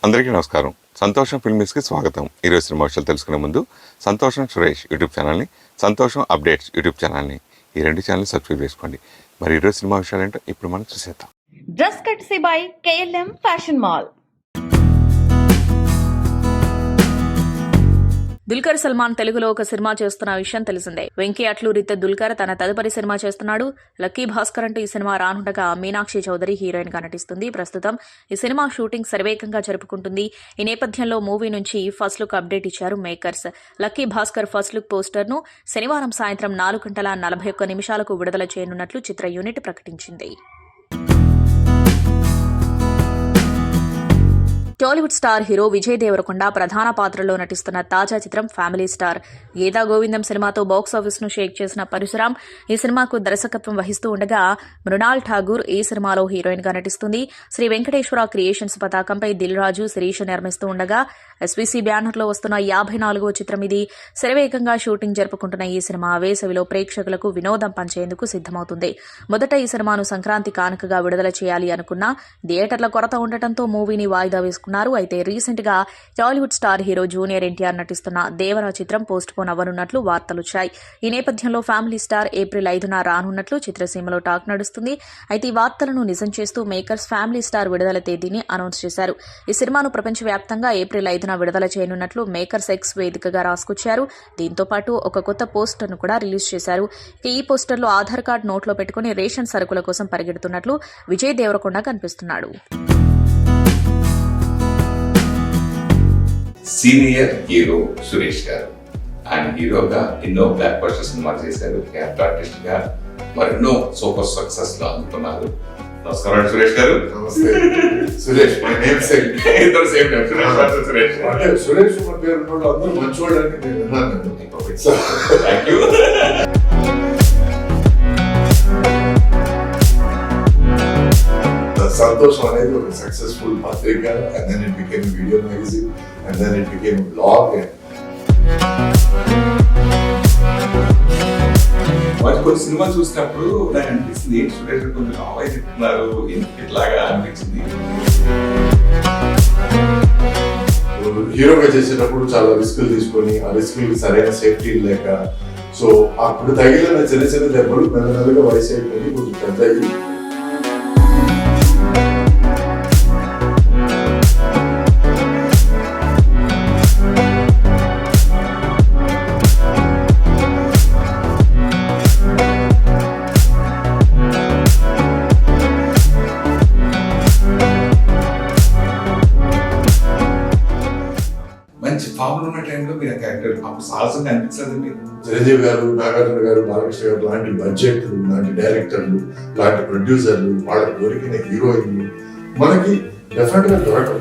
అందరికీ నమస్కారం. సంతోషం ఫిల్మ్స్కి స్వాగతం. ఈరోజు సినిమా విషయాలు తెలుసుకునే ముందు సంతోషం సురేష్ యూట్యూబ్ ఛానల్ని, సంతోషం అప్డేట్స్ యూట్యూబ్ ఛానల్ని, ఈ రెండు ఛానల్ని సబ్స్క్రైబ్ చేసుకోండి. మరి ఈరోజు సినిమా విషయాలు ఏంటో ఇప్పుడు మనం చూసేద్దాం. Dress కట్సీ by KLM fashion mall. Dulquer Salman తెలుగులో ఒక సినిమా చేస్తున్న విషయం తెలిసిందే. వెంకీ అట్లూరితో దుల్కర్ తన తదుపరి సినిమా చేస్తున్నాడు. లక్కీ భాస్కర్ అంటూ ఈ సినిమా రానుండగా మీనాక్షి చౌదరి హీరోయిన్ గా నటిస్తుంది. ప్రస్తుతం ఈ సినిమా షూటింగ్ శరవేగంగా జరుపుకుంటుంది. ఈ నేపథ్యంలో మూవీ నుంచి ఫస్ట్ లుక్ అప్డేట్ ఇచ్చారు makers. Lucky Bhaskar first look poster ను శనివారం సాయంత్రం 4:41 విడుదల చేయనున్నట్లు చిత్ర యూనిట్ ప్రకటించింది. టాలీవుడ్ స్టార్ హీరో విజయ్ దేవరకొండ ప్రధాన పాత్రలో నటిస్తున్న తాజా చిత్రం ఫ్యామిలీ స్టార్. గీతా గోవిందం సినిమాతో బాక్సాఫీస్ ను షేక్ చేసిన పరశురాం ఈ సినిమాకు దర్శకత్వం వహిస్తూ ఉండగా మృణాల్ ఠాగూర్ ఈ సినిమాలో హీరోయిన్ గా నటిస్తుంది. శ్రీ వెంకటేశ్వర క్రియేషన్స్ పతాకంపై దిల్ రాజు, శిరీష నిర్మిస్తూ ఉండగా SVC బ్యానర్ లో వస్తున్న 54వ చిత్రం ఇది. శరవేగంగా షూటింగ్ జరుపుకుంటున్న ఈ సినిమా వేసవిలో ప్రేక్షకులకు వినోదం పంచేందుకు సిద్దమవుతుంది. మొదట ఈ సినిమాను సంక్రాంతి కానుకగా విడుదల చేయాలి అనుకున్నా థియేటర్ల కొరత ఉండటంతో మూవీని వాయిదా వేసుకున్నారు. అయితే రీసెంట్ గా Tollywood star hero junior NTR నటిస్తున్న దేవరా చిత్రం పోస్ట్ పోన్ అవ్వనున్నట్లు వార్తలొచ్చాయి. ఈ నేపథ్యంలో ఫ్యామిలీ స్టార్ ఏప్రిల్ 5న రానున్నట్లు చిత్రసీమలో టాక్ నడుస్తుంది. అయితే ఈ వార్తలను నిజం చేస్తూ మేకర్స్ ఫ్యామిలీ స్టార్ విడుదల తేదీని అనౌన్స్ చేశారు. ఈ సినిమాను ప్రపంచవ్యాప్తంగా ఏప్రిల్ 5న విడుదల చేయనున్నట్లు మేకర్స్ X వేదికగా రాసుకొచ్చారు. దీంతో పాటు ఒక కొత్త పోస్టర్ ను కూడా రిలీజ్ చేశారు. ఈ పోస్టర్ లో ఆధార్ కార్డు నోట్లో పెట్టుకుని రేషన్ సరుకుల కోసం పరిగెడుతున్నట్లు విజయ్ దేవరకొండ కనిపిస్తున్నాడు. సీనియర్ హీరో సురేష్ గారు ఆయన హీరోగా ఎన్నో బ్లాక్ బస్టర్ సినిమాలు చేశారు. క్యారెక్టర్ ఆర్టిస్ట్ గా మరెన్నో సూపర్ సక్సెస్ లో అందుకున్నారు. నమస్కారం సురేష్ గారు. నమస్తే సురేష్. My name same. ఇద్దరు సేమ్ నేమ్ సురేష్. అంటే సురేష్ కుమార్ పేరు ఉన్నోళ్ళు అందరూ మంచివాళ్ళు అని నేను విన్నాను. Thank you. సంతోషం అనేది ఒక సక్సెస్ఫుల్ పత్రిక, and then it became video magazine, and then it became blog. మరి కొన్ని సినిమా చూసినప్పుడు నాకు అనిపిస్తుంది సురేష్ కొంచెం లావై చెప్తున్నారు, ఇట్లాగా అనిపించింది. హీరోగా చేసేటప్పుడు చాలా రిస్కులు తీసుకొని ఆ రిస్కులకి సరైన సేఫ్టీ లేక, సో అప్పుడు తగిలిన చిన్న చిన్న దెబ్బలు మెల్లమెల్లగా వయసు అయిపోయి కొంచెం పెద్ద అయ్యి మంచి ఫామ్ ఉన్న టైంలో మీరు క్యారెక్టర్ అప్పుడు సాహసంగా అనిపించలేదు మీరు? చిరంజీవి గారు, నాగార్జున గారు, బాలకృష్ణ గారు లాంటి బడ్జెట్లు, లాంటి డైరెక్టర్లు, లాంటి ప్రొడ్యూసర్లు, వాళ్ళకి దొరికిన హీరోయిన్లు మనకి డెఫినెట్ గా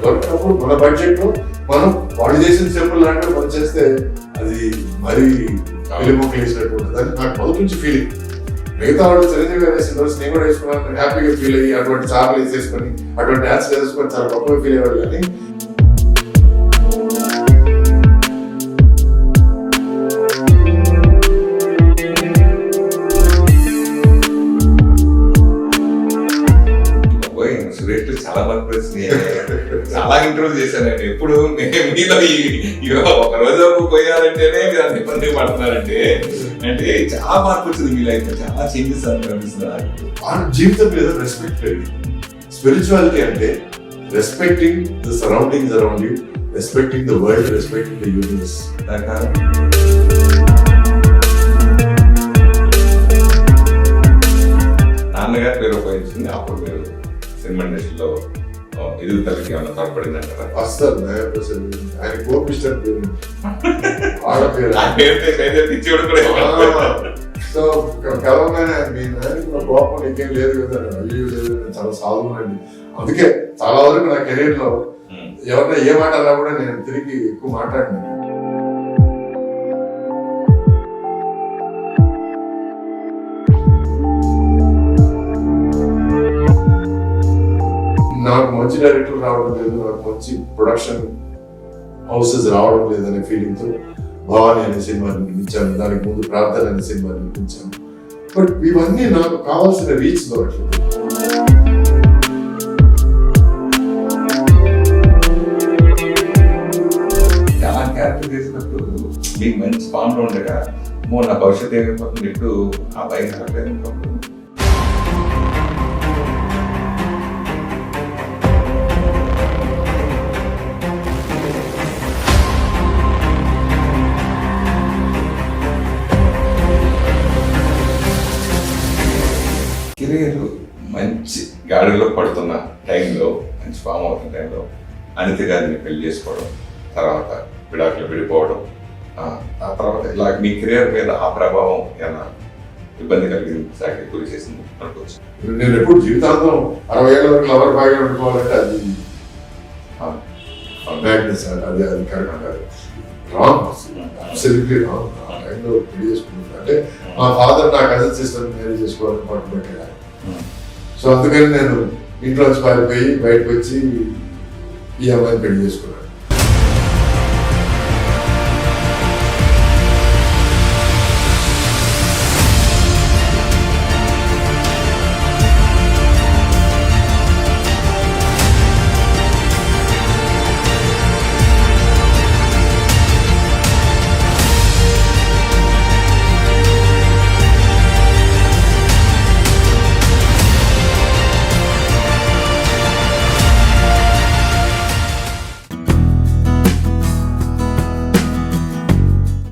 దొరికినప్పుడు మన బడ్జెట్ లో మనం వాళ్ళు చేసిన సింపుల్ లాంటి మనం చేస్తే అది మరీ వెలిమొక్కలు వేసినట్టు ఉంటుంది. అది నాకు మొదటి నుంచి ఫీలింగ్. మిగతా వాళ్ళు చిరంజీవి గారు వేసిన రోజు నేను కూడా వేసుకున్నాను, హ్యాపీగా ఫీల్ అయ్యి అటువంటి చాపలు వేసేసుకొని అటువంటి డాన్స్ వేసుకొని చాలా గొప్పగా ఫీల్ అయ్యేవాడు. కానీ చాలా మంది చాలా ఇంటర్వ్యూ చేశాను నేను. ఎప్పుడు మీలో ఒక రోజు పోయారంటేనే మీరు అంత ఇబ్బంది పడుతున్నారంటే అంటే చాలా మార్పు వచ్చింది మీ లైఫ్ లో, చాలా చేంజెస్ అనిపిస్తుంది. జీవితం మీద రెస్పెక్ట్ పెరిగింది. స్పిరిచువాలిటీ అంటే respecting the surroundings around you, respecting the world, respecting the universe. నాన్నగారు పేరు ఉపయోగించింది, అప్పుడు మీరు సినిమా ఇండస్ట్రీలో ఎదుగుదలకి ఏమైనా తోడ్పడింది అంటారా? వస్తారు ఆయన కోపిస్తారు ఆడపేరు. సో కలవగానే మీ నాయన కోపం నీకేం లేదు కదా, అయ్యో లేదు, చాలా సాధువునండి. అందుకే చాలా వరకు నా కెరీర్ లో ఎవరైనా ఏ మాట అలా కూడా నేను తిరిగి ఎక్కువ మాట్లాడినాను. నాకు మంచి డైరెక్టర్ రావడం లేదు, నాకు మంచి ప్రొడక్షన్ హౌసెస్ రావడం లేదనే ఫీలింగ్ తో భవాని అనే సినిమా నిర్మించాను, దానికి ముందు ప్రార్థన అనే సినిమా నిర్మించాను. బట్ ఇవన్నీ నాకు కావాల్సిన రీచ్ దొరకలేదు. ఫామ్లో ఉండగా నా భవిష్యత్తు ఏమైపోతుంది ఇప్పుడు ఆ భయం కలగలేదు ఇంకప్పుడు. కెరీర్ మంచి గాడిలో పడుతున్న టైంలో, మంచి ఫామ్ అవుతున్న టైంలో అనిత గారిని పెళ్లి చేసుకోవడం, తర్వాత విడాకులు విడిపోవడం, ఆ తర్వాత ఇలా మీ కెరీర్ మీద ఆ ప్రభావం ఏమైనా ఇబ్బంది కలిగించాకి గురి చేసింది అనుకోవచ్చు. నేను ఎప్పుడు జీవితాంతం 60 ఏళ్ళ వరకు లవర్ బాగా పెట్టుకోవాలంటే అది బ్యాడ్నెస్, అది కరెక్ట్ కాదు, రాంగ్, అబ్సల్యూట్లీ రాంగ్. ఆ టైంలో పెళ్లి చేసుకుంటున్నా అంటే మా ఫాదర్ నా కజిన్ సిస్టర్ మ్యారేజ్ చేసుకోవాలని పట్టు పెట్టాడు. సో అందుకని నేను ఇంట్లో పారిపోయి బయటకు వచ్చి ఈ అమ్మాయిని పెళ్లి చేసుకున్నాను.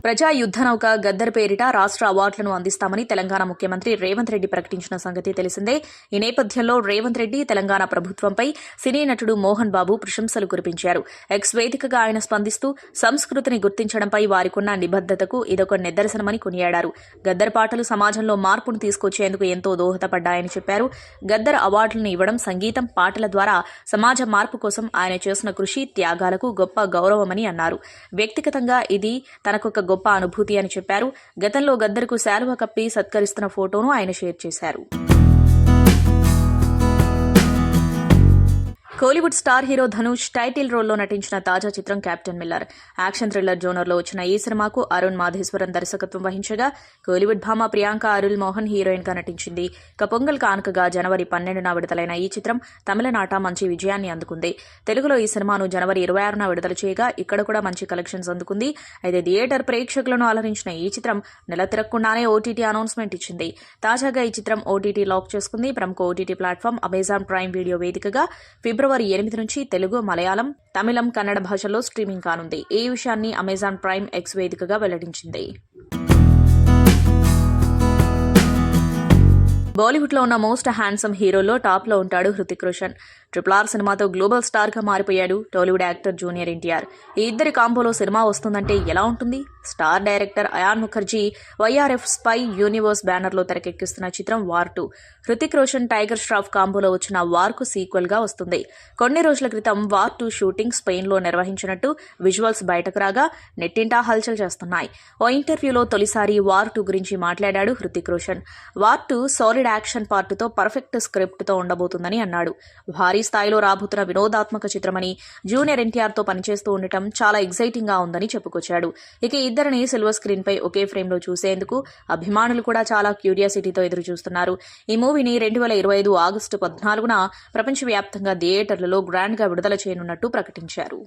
ప్రజా యుద్ధ నౌక గద్దర్ పేరిట రాష్ట్ర అవార్డులను అందిస్తామని తెలంగాణ ముఖ్యమంత్రి రేవంత్ రెడ్డి ప్రకటించిన సంగతి తెలిసిందే. ఈ నేపథ్యంలో రేవంత్ రెడ్డి తెలంగాణ ప్రభుత్వంపై సినీ నటుడు మోహన్ బాబు ప్రశంసలు కురిపించారు. ఎక్స్ వేదికగా ఆయన స్పందిస్తూ సంస్కృతిని గుర్తించడంపై వారికున్న నిబద్దతకు ఇదొక నిదర్శనమని కొనియాడారు. గద్దర్ పాటలు సమాజంలో మార్పును తీసుకొచ్చేందుకు ఎంతో దోహదపడ్డాయని చెప్పారు. గద్దర్ అవార్డులను ఇవ్వడం సంగీతం, పాటల ద్వారా సమాజ మార్పు కోసం ఆయన చేసిన కృషి, త్యాగాలకు గొప్ప గౌరవమని అన్నారు. వ్యక్తిగతంగా ఇది తనకొక గొప్ప అనుభూతి అని చెప్పారు. గతంలో గద్దర్కు శాలువా కప్పి సత్కరిస్తున్న ఫోటోను ఆయన షేర్ చేశారు. Kollywood star hero Dhanush title రోల్లో నటించిన తాజా చిత్రం కెప్టెన్ మిల్లర్. యాక్షన్ థ్రిల్లర్ జోనర్లో వచ్చిన ఈ సినిమాకు అరుణ్ మాధేశ్వరన్ దర్శకత్వం వహించగా కోలీవుడ్ భామ ప్రియాంక అరుల్ మోహన్ హీరోయిన్ గా నటించింది. పొంగల్ కానుకగా జనవరి 12న విడుదలైన ఈ చిత్రం తమిళనాట మంచి విజయాన్ని అందుకుంది. తెలుగులో ఈ సినిమాను జనవరి 26న విడుదల చేయగా ఇక్కడ కూడా మంచి కలెక్షన్స్ అందుకుంది. అయితే థియేటర్ ప్రేక్షకులను అలరించిన ఈ చిత్రం నెల తిరగకుండానే ఓటీటీ అనౌన్స్మెంట్ ఇచ్చింది. తాజాగా ఈ చిత్రం ఓటీటీ లాక్ చేసుకుంది. ప్రముఖ OTT platform Amazon prime video వేదికగా ఫిబ్రవరి 8 నుంచి తెలుగు, మలయాళం, తమిళం, కన్నడ భాషల్లో స్ట్రీమింగ్ కానుంది. ఈ విషయాన్ని అమెజాన్ ప్రైమ్ ఎక్స్ వేదికగా వెల్లడించింది. బాలీవుడ్ లో ఉన్న మోస్ట్ హ్యాండ్సమ్ హీరోల్లో టాప్ లో ఉంటాడు హృతిక్ రోషన్. RRR సినిమాతో గ్లోబల్ స్టార్ గా మారిపోయాడు టాలీవుడ్ యాక్టర్ జూనియర్ ఎన్టీఆర్. ఈ ఇద్దరి కాంబోలో సినిమా వస్తుందంటే ఎలా ఉంటుంది? Star director Ayan Mukerji YRF spy universe banner లో తెరకెక్కిస్తున్న చిత్రం వార్ 2. హృతిక్ రోషన్, టైగర్ ష్రాఫ్ కాంబోలో వచ్చిన వార్ కు సీక్వెల్ గా వస్తుంది. కొన్ని రోజుల క్రితం వార్ 2 షూటింగ్ స్పెయిన్ లో నిర్వహించినట్టు విజువల్స్ బయటకు రాగా నెట్టింటా హల్చల్ చేస్తున్నాయి. ఓ ఇంటర్వ్యూలో తొలిసారి వార్ 2 గురించి మాట్లాడాడు Hrithik Roshan. War 2 solid action పార్టుతో పర్ఫెక్ట్ స్క్రిప్ట్ తో ఉండబోతుందని అన్నాడు. భారీ స్థాయిలో రాబోతున్న వినోదాత్మక చిత్రమని, జూనియర్ ఎన్టీఆర్ తో పనిచేస్తూ ఉండటం చాలా ఎగ్జైటింగ్ గా ఉందని చెప్పుకొచ్చాడు. ఇక ఇద్దరిని సిల్వర్ స్క్రీన్ పై ఒకే ఫ్రేమ్ లో చూసేందుకు అభిమానులు కూడా చాలా క్యూరియాసిటీతో ఎదురు చూస్తున్నారు. ఈ మూవీని 2025 ఆగస్టు 14న ప్రపంచవ్యాప్తంగా థియేటర్లలో గ్రాండ్ గా విడుదల చేయనున్నట్టు ప్రకటించారు.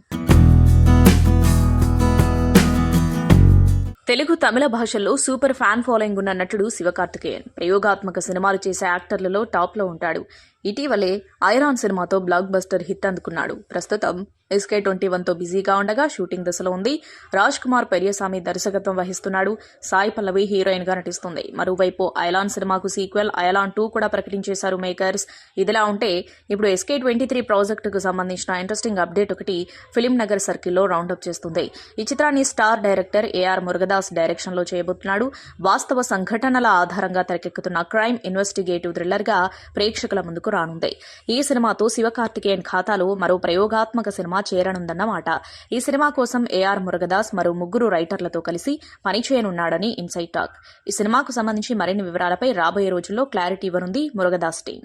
తెలుగు, తమిళ భాషల్లో సూపర్ ఫ్యాన్ ఫాలోయింగ్ ఉన్న నటుడు శివకార్తికేయన్. ప్రయోగాత్మక సినిమాలు చేసే యాక్టర్లలో టాప్ లో ఉంటాడు. ఇటీవలే ఐరాన్ సినిమాతో బ్లాక్ బస్టర్ హిట్ అందుకున్నాడు. ప్రస్తుతం SK21తో బిజీగా ఉండగా షూటింగ్ దశలో ఉంది. రాజ్ కుమార్ పెరియసామి దర్శకత్వం వహిస్తున్నాడు. సాయి పల్లవి హీరోయిన్ గా నటిస్తుంది. మరోవైపు ఐలాన్ సినిమాకు సీక్వెల్ ఐలాన్ 2 కూడా ప్రకటించేశారు మేకర్స్. ఇదిలా ఉంటే ఇప్పుడు SK23 ప్రాజెక్టుకు సంబంధించిన ఇంట్రెస్టింగ్ అప్డేట్ ఒకటి ఫిలిం నగర్ సర్కిల్లో రౌండప్ చేస్తుంది. ఈ చిత్రాన్ని star director AR Murugadoss direction లో చేయబోతున్నాడు. వాస్తవ సంఘటనల ఆధారంగా తెరకెక్కుతున్న క్రైమ్ ఇన్వెస్టిగేటివ్ థ్రిల్లర్ గా ప్రేక్షకుల ముందుకు రానుంది. ఈ సినిమాతో శివకార్తికేయన్ ఖాతాలో మరో ప్రయోగాత్మక సినిమా చేరనుందన్నమాట. ఈ సినిమా కోసం AR మురుగదాస్ మరో 3 రైటర్లతో కలిసి పనిచేయనున్నాడని ఇన్సైడ్ టాక్. ఈ సినిమాకు సంబంధించి మరిన్ని వివరాలపై రాబోయే రోజుల్లో క్లారిటీ ఇవ్వనుంది Murugadoss team.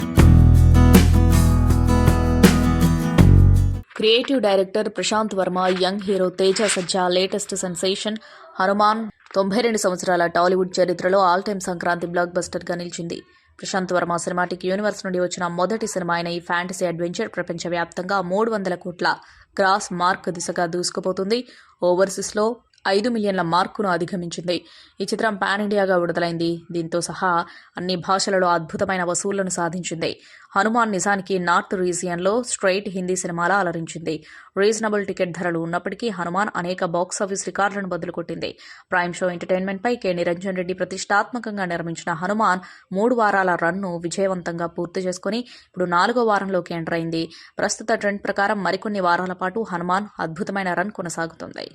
Creative director Prashanth Varma, young hero Teja Sajja latest sensation Hanuman 92 సంవత్సరాల టాలీవుడ్ చరిత్రలో all time Sankranti blockbuster గా నిలిచింది. ప్రశాంత్ వర్మ సినిమాటిక్ యూనివర్స్ నుండి వచ్చిన మొదటి సినిమా అయిన ఈ ఫ్యాంటసీ అడ్వెంచర్ ప్రపంచవ్యాప్తంగా 300 కోట్ల క్రాస్ మార్క్ దిశగా దూసుకుపోతుంది. ఓవర్సీస్లో 5 మిలియన్ల మార్కును అధిగమించింది. ఈ చిత్రం పాన్ ఇండియాగా విడుదలైంది. దీంతో సహా అన్ని భాషలలో అద్భుతమైన వసూళ్లను సాధించింది. హనుమాన్ నిజానికి నార్త్ రీజియన్లో స్ట్రైట్ హిందీ సినిమాలా అలరించింది. రీజనబుల్ టికెట్ ధరలు ఉన్నప్పటికీ హనుమాన్ అనేక బాక్సాఫీస్ రికార్డులను బదులుకొట్టింది. ప్రైమ్ షో ఎంటర్టైన్మెంట్పై కె నిరంజన్ రెడ్డి ప్రతిష్టాత్మకంగా నిర్మించిన హనుమాన్ 3 వారాల రన్ను విజయవంతంగా పూర్తి చేసుకుని ఇప్పుడు 4వ వారంలోకి ఎంటర్ అయింది. ప్రస్తుత ట్రెండ్ ప్రకారం మరికొన్ని వారాల పాటు హనుమాన్ అద్భుతమైన రన్ కొనసాగుతుంది.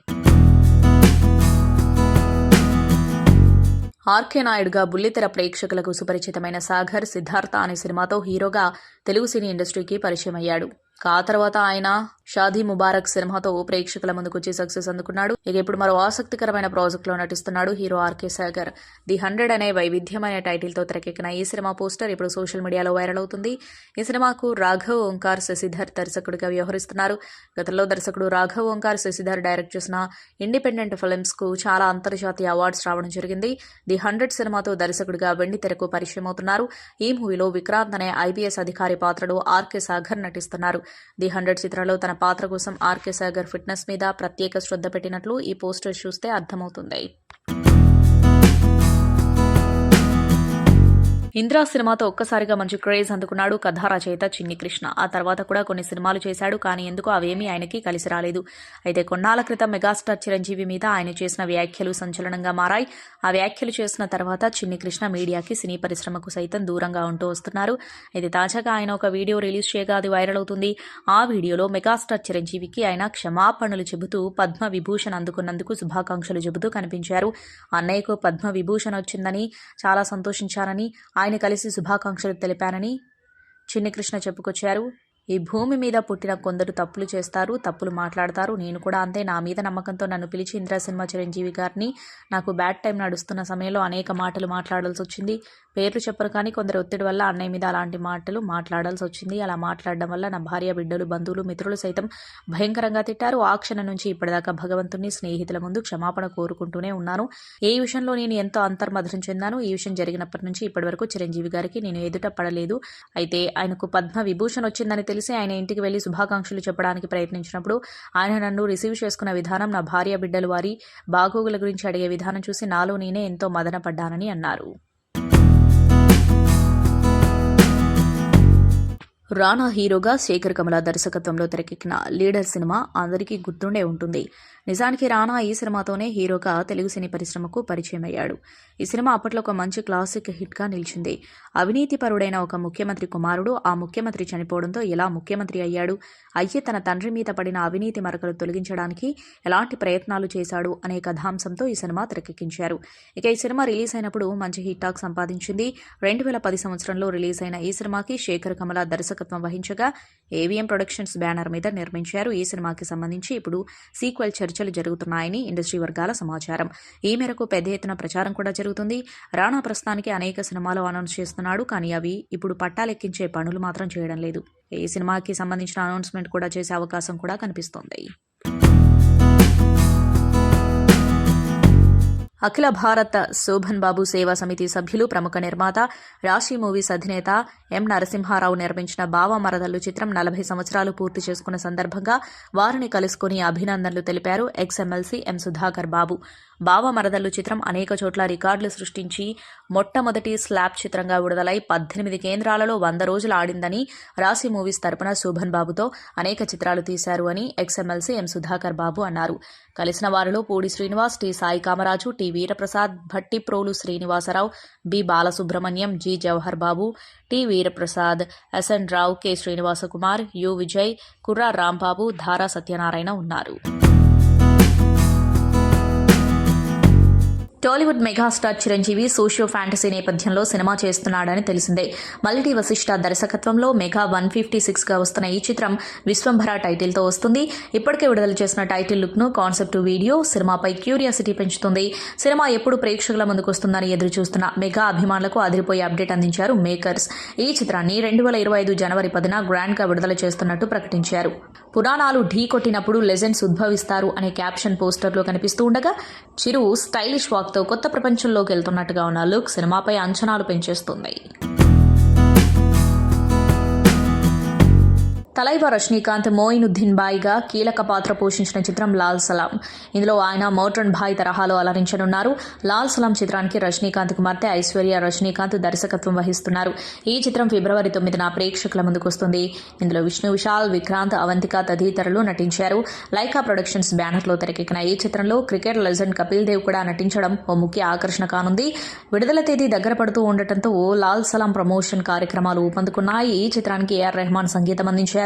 ఆర్కే నాయుడుగా బుల్లితెర ప్రేక్షకులకు సుపరిచితమైన సాగర్ సిద్ధార్థ అనే సినిమాతో హీరోగా తెలుగు సినీ ఇండస్ట్రీకి పరిచయం అయ్యాడు. ఆ తర్వాత ఆయన షాదీ ముబారక్ సినిమాతో ప్రేక్షకుల ముందుకొచ్చి సక్సెస్ అందుకున్నాడు. ఇక ఇప్పుడు మరో ఆసక్తికరమైన ప్రాజెక్టులో నటిస్తున్నాడు హీరో ఆర్కే సాగర్. ది 100 అనే వైవిధ్యమైన టైటిల్తో తెరకెక్కిన ఈ సినిమా పోస్టర్ ఇప్పుడు సోషల్ మీడియాలో వైరల్ అవుతుంది. ఈ సినిమాకు రాఘవ్ ఓంకార్ శశిధర్ దర్శకుడిగా వ్యవహరిస్తున్నారు. గతంలో దర్శకుడు రాఘవ్ ఓంకార్ శశిధర్ డైరెక్ట్ చేసిన ఇండిపెండెంట్ ఫిల్మ్స్ కు చాలా అంతర్జాతీయ అవార్డ్స్ రావడం జరిగింది. ది 100 సినిమాతో దర్శకుడిగా వెండి తెరకు పరిచయం అవుతున్నారు. ఈ మూవీలో విక్రాంత్ అనే ఐపీఎస్ అధికారి పాత్రలో ఆర్కే సాగర్ నటిస్తున్నారు. ది 100 చిత్రంలో తన పాత్ర కోసం ఆర్కే సాగర్ ఫిట్నెస్ మీద ప్రత్యేక శ్రద్ధ పెట్టినట్లు ఈ పోస్టర్ చూస్తే అర్థమవుతుంది. ఇంద్రా సినిమాతో ఒక్కసారిగా మంచి క్రేజ్ అందుకున్నాడు కథా రచయిత చిన్ని కృష్ణ. ఆ తర్వాత కూడా కొన్ని సినిమాలు చేశాడు, కానీ ఎందుకో అవేమీ ఆయనకి కలిసి రాలేదు. అయితే కొన్నాళ్ల క్రితం మెగాస్టార్ చిరంజీవి మీద ఆయన చేసిన వ్యాఖ్యలు సంచలనంగా మారాయి. ఆ వ్యాఖ్యలు చేసిన తర్వాత చిన్ని కృష్ణ మీడియాకి, సినీ పరిశ్రమకు సైతం దూరంగా ఉంటూ వస్తున్నారు. అయితే తాజాగా ఆయన ఒక వీడియో రిలీజ్ చేయగా అది వైరల్ అవుతుంది. ఆ వీడియోలో మెగాస్టార్ చిరంజీవికి ఆయన క్షమాపణలు చెబుతూ పద్మ విభూషణ్ అందుకున్నందుకు శుభాకాంక్షలు చెబుతూ కనిపించారు. అన్నయ్యకు పద్మ విభూషణ్ వచ్చిందని చాలా సంతోషించానని, ఆయన కలిసి శుభాకాంక్షలు తెలిపానని చిన్ని కృష్ణ చెప్పుకొచ్చారు. ఈ భూమి మీద పుట్టిన కొందరు తప్పులు చేస్తారు, తప్పులు మాట్లాడతారు. నేను కూడా అంతే. నా మీద నమ్మకంతో నన్ను పిలిచి ఇంద్రా సినిమా చిరంజీవి గారిని నాకు బ్యాడ్ టైం నడుస్తున్న సమయంలో అనేక మాటలు మాట్లాడాల్సి వచ్చింది. పేర్లు చెప్పరు, కానీ కొందరు ఒత్తిడి వల్ల అన్నయ్య మీద అలాంటి మాటలు మాట్లాడాల్సి వచ్చింది. అలా మాట్లాడడం వల్ల నా భార్య, బిడ్డలు, బంధువులు, మిత్రులు సైతం భయంకరంగా తిట్టారు. ఆ క్షణం నుంచి ఇప్పటిదాకా భగవంతుని, స్నేహితుల ముందు క్షమాపణ కోరుకుంటూనే ఉన్నాను. ఈ విషయంలో నేను ఎంతో అంతర్మధురం చెందాను. ఈ విషయం జరిగినప్పటి నుంచి ఇప్పటి వరకు చిరంజీవి గారికి నేను ఎదుట పడలేదు. అయితే ఆయనకు పద్మ విభూషణ్ వచ్చిందని తెలిసి ఆయన ఇంటికి వెళ్లి శుభాకాంక్షలు చెప్పడానికి ప్రయత్నించినప్పుడు ఆయన నన్ను రిసీవ్ చేసుకున్న విధానం, నా భార్య, బిడ్డలు, వారి బాగోగుల గురించి అడిగే విధానం చూసి నాలో నేనే ఎంతో మదనపడ్డానని అన్నారు. రానా హీరోగా శేఖర్ కమల దర్శకత్వంలో తెరకెక్కిన లీడర్ సినిమా అందరికీ గుర్తుండే ఉంటుంది. నిజానికి రానా ఈ సినిమాతోనే హీరోగా తెలుగు సినీ పరిశ్రమకు పరిచయం అయ్యాడు. ఈ సినిమా అప్పట్లో ఒక మంచి క్లాసిక్ హిట్గా నిలిచింది. అవినీతిపరుడైన ఒక ముఖ్యమంత్రి కుమారుడు ఆ ముఖ్యమంత్రి చనిపోవడంతో ఎలా ముఖ్యమంత్రి అయ్యాడు, అయ్యే తన తండ్రి మీద పడిన అవినీతి మరకలు తొలగించడానికి ఎలాంటి ప్రయత్నాలు చేశాడు అనే కథాంశంతో ఈ సినిమా తెరకెక్కించారు. ఇక ఈ సినిమా రిలీజ్ అయినప్పుడు మంచి హిట్ టాక్ సంపాదించింది. 2010 సంవత్సరంలో రిలీజ్ అయిన ఈ సినిమాకి శేఖర్ కమల దర్శకత్వం వహించగా ఏవిఎం ప్రొడక్షన్స్ బ్యానర్ మీద నిర్మించారు. ఈ సినిమాకి సంబంధించి ఇప్పుడు సీక్వెల్ చర్చలు జరుగుతున్నాయని ఇండస్ట్రీ వర్గాల సమాచారం. ఈ మేరకు పెద్ద ఎత్తున ప్రచారం కూడా జరుగుతుంది. రానా ప్రస్తుతానికి అనేక సినిమాలు అనౌన్స్ చేస్తున్నాడు, కానీ అవి ఇప్పుడు పట్టాలెక్కించే పనులు మాత్రం చేయడం లేదు. ఈ సినిమాకి సంబంధించిన అనౌన్స్మెంట్ కూడా చేసే అవకాశం కూడా కనిపిస్తోంది. అఖిల భారత శోభన్ బాబు సేవా సమితి సభ్యులు, ప్రముఖ నిర్మాత, రాశి మూవీస్ అధినేత ఎం నరసింహారావు నిర్మించిన బావ మరదల్లు చిత్రం 40 సంవత్సరాలు పూర్తి చేసుకున్న సందర్భంగా వారిని కలుసుకుని అభినందనలు తెలిపారు ఎక్స్ఎమ్మెల్సీ ఎం సుధాకర్ బాబు. బావ మరదల్లు చిత్రం అనేక చోట్ల రికార్డులు సృష్టించి మొట్టమొదటి స్లాబ్ చిత్రంగా విడుదలై 18 కేంద్రాలలో 100 రోజులు ఆడిందని, రాశి మూవీస్ తరపున శోభన్ బాబుతో అనేక చిత్రాలు తీశారు అని ఎక్స్ఎమ్మెల్సీ ఎం సుధాకర్ బాబు అన్నారు. కలిసిన వారిలో Pudi Srinivas, T Sai Kamaraju, T Veeraprasad, Bhattiprolu Srinivasarao, B Balasubrahmanyam, G Jawahar Babu, T Veeraprasad, SN Rao, K Srinivasakumar, U Vijay, Kurra Rambabu, Dhara Satyanarayana ఉన్నారు. Tollywood megastar Chiranjeevi socio fantasy నేపథ్యంలో సినిమా చేస్తున్నాడని తెలిసిందే. మల్టీ వశిష్ఠ దర్శకత్వంలో మెగా 156గా వస్తున్న ఈ చిత్రం విశ్వంభర టైటిల్తో వస్తుంది. ఇప్పటికే విడుదల చేసిన టైటిల్ లుక్ను, కాన్సెప్ట్ వీడియో సినిమాపై క్యూరియాసిటీ పెంచుతుంది. సినిమా ఎప్పుడు ప్రేక్షకుల ముందుకు వస్తుందని ఎదురు చూస్తున్న మెగా అభిమానులకు అదిరిపోయే అప్డేట్ అందించారు మేకర్స్. ఈ చిత్రాన్ని 2025 జనవరి 10న గ్రాండ్గా విడుదల చేస్తున్నట్టు ప్రకటించారు. పురాణాలు ఢీ కొట్టినప్పుడు లెజెండ్స్ ఉద్భవిస్తారు అనే క్యాప్షన్ పోస్టర్లో కనిపిస్తూ ఉండగా, చిరు స్టైలిష్ వాక్తో కొత్త ప్రపంచంలోకి వెళ్తున్నట్టుగా ఉన్న లుక్ సినిమాపై అంచనాలు పెంచేస్తుంది. తలైవా రజనీకాంత్ మోయినుద్దీన్ బాయ్గా కీలక పాత్ర పోషించిన చిత్రం లాల్ సలాం. ఇందులో ఆయన మోడ్రన్ బాయ్ తరహాలో అలరించనున్నారు. లాల్ సలాం చిత్రానికి రజనీకాంత్ కుమార్తె ఐశ్వర్య రజనీకాంత్ దర్శకత్వం వహిస్తున్నారు. ఈ చిత్రం ఫిబ్రవరి 9న ప్రేక్షకుల ముందుకొస్తుంది. ఇందులో విష్ణు విశాల్, విక్రాంత్, అవంతిక తదితరులు నటించారు. లైకా ప్రొడక్షన్స్ బ్యానర్లో తెరకెక్కిన ఈ చిత్రంలో క్రికెట్ లెజెండ్ కపిల్ దేవ్ కూడా నటించడం ఓ ముఖ్య ఆకర్షణ కానుంది. విడుదల తేదీ దగ్గర పడుతూ ఉండటంతో లాల్ సలాం ప్రమోషన్ కార్యక్రమాలు ఊపందుకున్నాయి. ఈ చిత్రానికి ఏఆర్ రెహమాన్ సంగీతం అందించారు.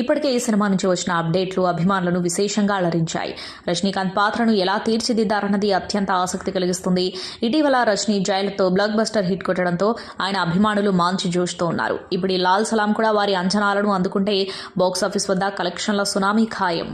ఇప్పటికే ఈ సినిమా నుంచి వచ్చిన అప్డేట్లు అభిమానులను విశేషంగా అలరించాయి. రజనీకాంత్ పాత్రను ఎలా తీర్చిదిద్దారన్నది అత్యంత ఆసక్తి కలిగిస్తుంది. ఇటీవల రజనీ జైలుతో బ్లాక్ బస్టర్ హిట్ కొట్టడంతో ఆయన అభిమానులు మంచి జోష్తో ఉన్నారు. ఇప్పుడు ఈ లాల్ సలాం కూడా వారి అంచనాలను అందుకుంటే బాక్సాఫీస్ వద్ద కలెక్షన్ల సునామీ ఖాయం.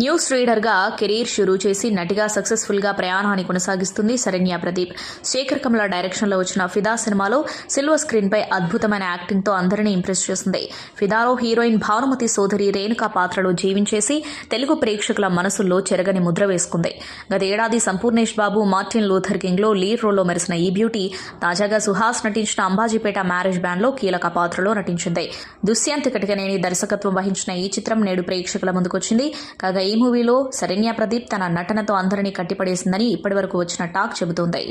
న్యూస్ రీడర్గా కెరీర్ షురూ చేసి నటిగా సక్సెస్ఫుల్గా ప్రయాణాన్ని కొనసాగిస్తుంది శరణ్య ప్రదీప్. శేఖర్ కమల డైరెక్షన్లో వచ్చిన ఫిదా సినిమాలో సిల్వర్ స్క్రీన్పై అద్భుతమైన యాక్టింగ్తో అందరినీ ఇంప్రెస్ చేసింది. ఫిదాలో హీరోయిన్ భానుమతి సోదరి రేణుకా పాత్రలో జీవించేసి తెలుగు ప్రేక్షకుల మనసుల్లో చెరగని ముద్ర వేసుకుంది. గత ఏడాది Sampoornesh Babu, Martin Luther కింగ్లో lead రోల్లో మెరిసిన ఈ బ్యూటీ తాజాగా సుహాస్ నటించిన అంబాజీపేట మ్యారేజ్ బ్యాండ్లో కీలక పాత్రలో నటించింది. దుష్యంత్ కటికనేని దర్శకత్వం వహించిన ఈ చిత్రం నేడు ప్రేక్షకుల ముందుకొచ్చింది. కాగా ఈ మూవీలో శరణ్య ప్రదీప్ తన నటనతో అందరినీ కట్టిపడేసిందని ఇప్పటివరకు వచ్చిన టాక్ చెబుతోంది.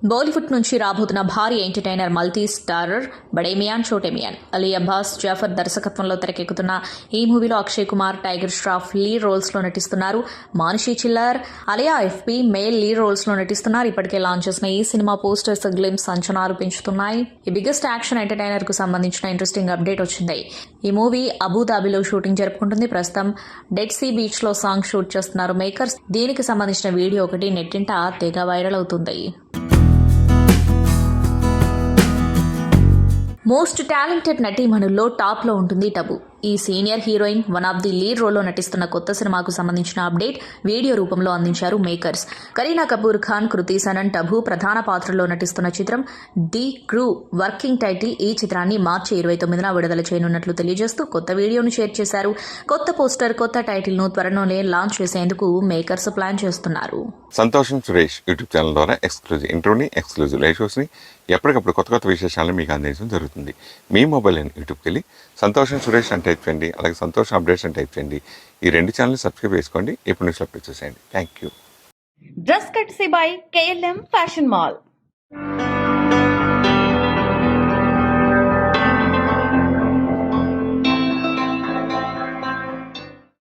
బాలీవుడ్ నుంచి రాబోతున్న భారీ entertainer multi starrer Bade Miyan Chote Miyan Ali Abbas Zafar దర్శకత్వంలో తెరకెక్కుతున్న ఈ మూవీలో అక్షయ్ కుమార్, టైగర్ ష్రాఫ్ లీడ్ రోల్స్ లో నటిస్తున్నారు. మానుషి చిల్లర్, అలియా ఎఫ్పి మేల్ లీడ్ రోల్స్ లో నటిస్తున్నారు. ఇప్పటికే లాంచ్ చేసిన ఈ సినిమా పోస్టర్స్ గ్లిమ్స్ అంచనాలు పెంచుతున్నాయి. ఈ బిగ్గెస్ట్ యాక్షన్ ఎంటర్టైనర్ కు సంబంధించిన ఇంట్రెస్టింగ్ అప్డేట్ వచ్చింది. ఈ మూవీ అబుదాబిలో షూటింగ్ జరుపుకుంటుంది. ప్రస్తుతం డెడ్ సీ బీచ్ లో సాంగ్ షూట్ చేస్తున్నారు మేకర్స్. దీనికి సంబంధించిన వీడియో ఒకటి నెట్టింట తెగ వైరల్ అవుతుంది. మోస్ట్ టాలెంటెడ్ నటీమణుల్లో టాప్లో ఉంటుంది టబు. ఈ senior heroine one of the lead రోల్లో నటిస్తున్న కొత్త సినిమాకు సంబంధించిన అప్డేట్ వీడియో రూపంలో అందించారు మేకర్స్. కరీనా కపూర్ ఖాన్, కృతి సనన్, టబు ప్రధాన పాత్రలో నటిస్తున్న చిత్రం ది క్రూ వర్కింగ్ టైటిల్ ఈ చిత్రాన్ని మార్చి 29న విడుదల చేయనున్నట్లు తెలియజేస్తూ కొత్త వీడియోను షేర్ చేశారు. కొత్త పోస్టర్, కొత్త టైటిల్ ను త్వరలోనే లాంచ్ చేసేందుకు మేకర్స్ ప్లాన్ చేస్తున్నారు. సంతోషం సురేష్ యూట్యూబ్ ఛానల్ ద్వారా ఎక్స్క్లూజివ్ ఇంట్రోని, ఎక్స్క్లూజివ్ లైవ్ షోస్ని ఎప్పటికప్పుడు కొత్త విశేషాలను మీకు అందించడం జరుగుతుంది. మీ మొబైల్ యూట్యూబ్కి వెళ్ళి సంతోషం సురేష్ అని టైప్ చేయండి, అలాగే సంతోషం అప్డేట్స్ అని టైప్ చేయండి. ఈ 2 ఛానల్ని సబ్స్క్రైబ్ చేసుకోండి. ఎప్పుడు నుంచి అప్డేట్ చేసేయండి. Thank you. Dress కట్సీ by KLM fashion mall.